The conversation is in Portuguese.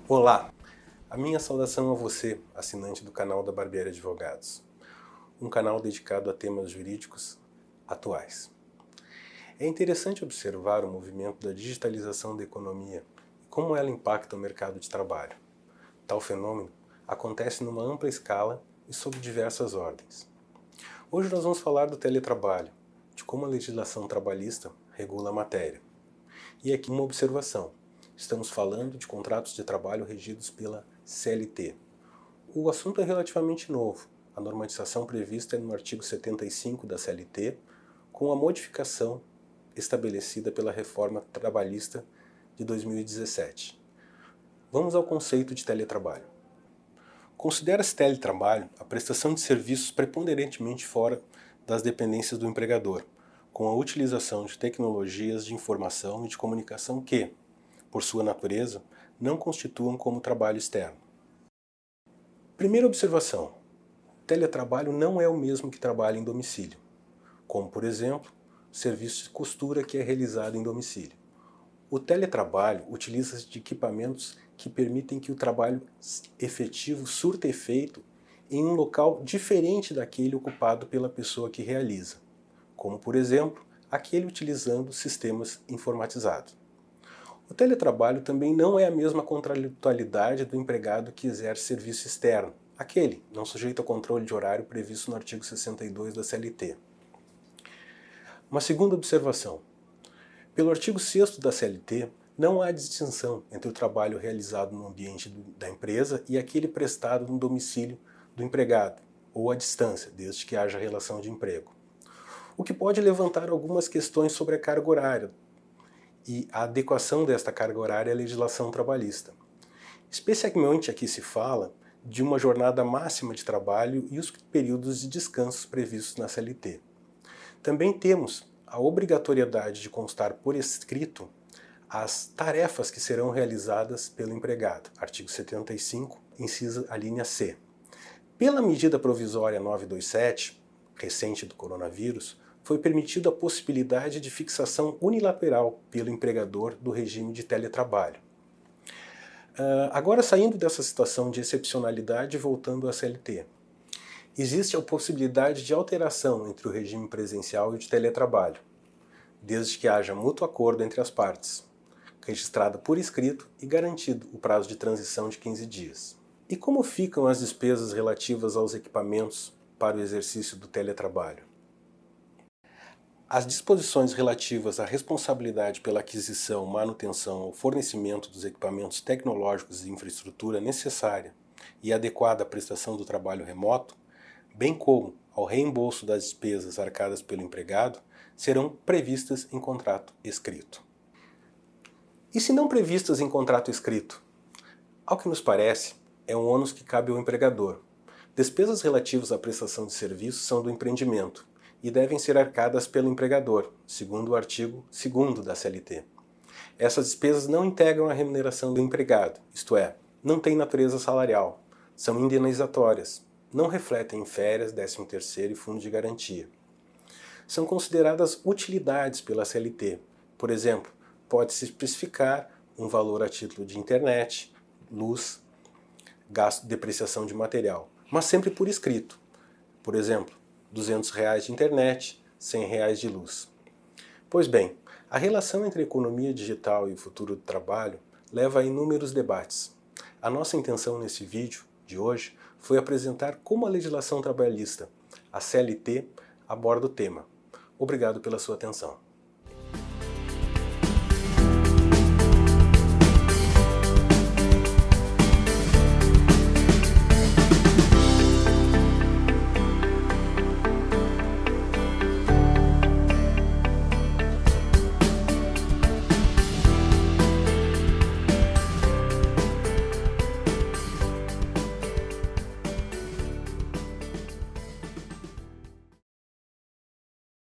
Olá! A minha saudação a você, assinante do canal da Barbieri Advogados, um canal dedicado a temas jurídicos atuais. É interessante observar o movimento da digitalização da economia e como ela impacta o mercado de trabalho. Tal fenômeno acontece numa ampla escala e sob diversas ordens. Hoje nós vamos falar do teletrabalho, de como a legislação trabalhista regula a matéria. E aqui uma observação. Estamos falando de contratos de trabalho regidos pela CLT. O assunto é relativamente novo. A normatização prevista é no artigo 75 da CLT, com a modificação estabelecida pela reforma trabalhista de 2017. Vamos ao conceito de teletrabalho. Considera-se teletrabalho a prestação de serviços preponderantemente fora das dependências do empregador, com a utilização de tecnologias de informação e de comunicação que, por sua natureza, não constituam como trabalho externo. Primeira observação: teletrabalho não é o mesmo que trabalho em domicílio, como, por exemplo, o serviço de costura que é realizado em domicílio. O teletrabalho utiliza-se de equipamentos que permitem que o trabalho efetivo surta efeito em um local diferente daquele ocupado pela pessoa que realiza, como, por exemplo, aquele utilizando sistemas informatizados. O teletrabalho também não é a mesma contratualidade do empregado que exerce serviço externo, aquele não sujeito ao controle de horário previsto no artigo 62 da CLT. Uma segunda observação. Pelo artigo 6º da CLT, não há distinção entre o trabalho realizado no ambiente da empresa e aquele prestado no domicílio do empregado, ou à distância, desde que haja relação de emprego. O que pode levantar algumas questões sobre a carga horária e a adequação desta carga horária à legislação trabalhista. Especialmente aqui se fala de uma jornada máxima de trabalho e os períodos de descanso previstos na CLT. Também temos a obrigatoriedade de constar por escrito as tarefas que serão realizadas pelo empregado, artigo 75, inciso a linha C. Pela medida provisória 927, recente do coronavírus, foi permitida a possibilidade de fixação unilateral pelo empregador do regime de teletrabalho. Agora, saindo dessa situação de excepcionalidade e voltando à CLT, existe a possibilidade de alteração entre o regime presencial e o de teletrabalho, desde que haja mútuo acordo entre as partes, registrado por escrito e garantido o prazo de transição de 15 dias. E como ficam as despesas relativas aos equipamentos para o exercício do teletrabalho? As disposições relativas à responsabilidade pela aquisição, manutenção ou fornecimento dos equipamentos tecnológicos e infraestrutura necessária e adequada à prestação do trabalho remoto, bem como ao reembolso das despesas arcadas pelo empregado, serão previstas em contrato escrito. E se não previstas em contrato escrito? Ao que nos parece, é um ônus que cabe ao empregador. Despesas relativas à prestação de serviços são do empreendimento e devem ser arcadas pelo empregador, segundo o artigo 2º da CLT. Essas despesas não integram a remuneração do empregado, isto é, não têm natureza salarial, são indenizatórias, não refletem em férias, 13º e fundo de garantia. São consideradas utilidades pela CLT. Por exemplo, pode-se especificar um valor a título de internet, luz, gasto, depreciação de material, mas sempre por escrito. Por exemplo, R$200 de internet, R$100 de luz. Pois bem, a relação entre a economia digital e o futuro do trabalho leva a inúmeros debates. A nossa intenção nesse vídeo de hoje foi apresentar como a legislação trabalhista, a CLT, aborda o tema. Obrigado pela sua atenção.